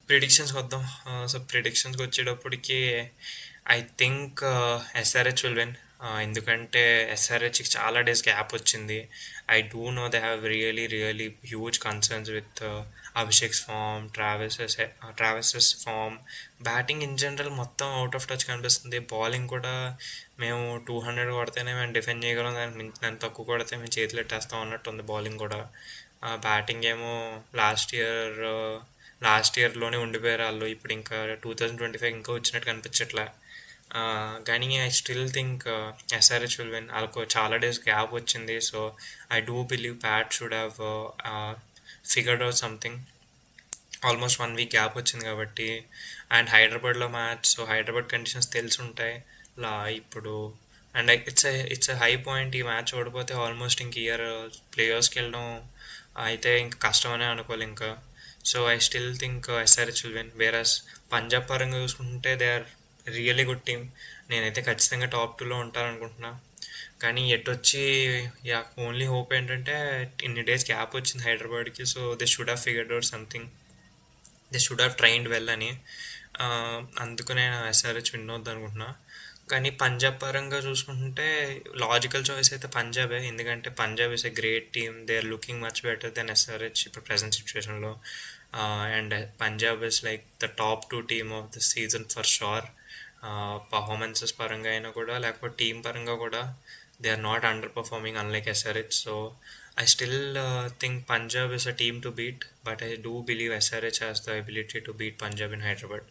ప్రిడిక్షన్స్‌కి వద్దాం. సో, ప్రిడిక్షన్స్‌కి వచ్చేటప్పటికి I think SRH will win. ఎందుకంటే ఎస్ఆర్‌హెచ్‌కి చాలా డేస్ గ్యాప్ వచ్చింది. I do know they have really huge concerns with Abhishek's form, Travis's form. Batting in general మొత్తం ఔట్ ఆఫ్ టచ్ కనిపిస్తుంది. బౌలింగ్ కూడా మేము 200 కొడితేనే మేము డిఫెండ్ చేయగలం. దాన్ని తక్కువ కొడితే మేము చేతులు ఎట్టేస్తాం అన్నట్టు ఉంది బౌలింగ్ కూడా. బ్యాటింగ్ ఏమో లాస్ట్ ఇయర్ లాస్ట్ ఇయర్లోనే ఉండిపోయారు వాళ్ళు. ఇప్పుడు ఇంకా 2025 ఇంకా వచ్చినట్టు కనిపించట్లే. కానీ I still think SRH will win. వాళ్ళకు చాలా డేస్ గ్యాప్ వచ్చింది. So I do believe bat should have figured out something. Almost 1 week gap వచ్చింది కాబట్టి. అండ్ హైదరాబాద్లో మ్యాచ్, సో హైదరాబాద్ కండిషన్స్ తెలిసి ఉంటాయి. ఇప్పుడు అండ్ ఇట్స్ హై పాయింట్. ఈ మ్యాచ్ ఓడిపోతే ఆల్మోస్ట్ ఇంక ఇయర్ ప్లేయర్స్కి వెళ్ళడం అయితే ఇంకా కష్టమనే అనుకోవాలి ఇంకా. So I still think SRH will win. Versus Punjab పరంగా చూసుకుంటే they are really good team. నేనైతే ఖచ్చితంగా టాప్ 2లో ఉంటారనుకుంటున్నా. కానీ ఎటొచ్చి యా ఓన్లీ హోప్ ఏంటంటే ఇన్ని డేస్ గ్యాప్ వచ్చింది హైదరాబాద్కి. So they should have figured out something. They should have trained well అని. ఆ, అందుకు నేను ఎస్ఆర్హెచ్ విన్ అవుద్ది అనుకుంటున్నా. కానీ పంజాబ్ పరంగా చూసుకుంటే లాజికల్ చాయిస్ అయితే పంజాబే. ఎందుకంటే Punjab is a great team. They are looking much better than SRH ఇప్పుడు ప్రజెంట్ సిచ్యువేషన్లో. And Punjab is like the top 2 team of the season for sure. Performances పరంగా అయినా కూడా లేకపోతే టీం పరంగా కూడా they are not underperforming unlike SRH. So I still think Punjab is a team to beat, but I do believe SRH has the ability to beat Punjab in Hyderabad.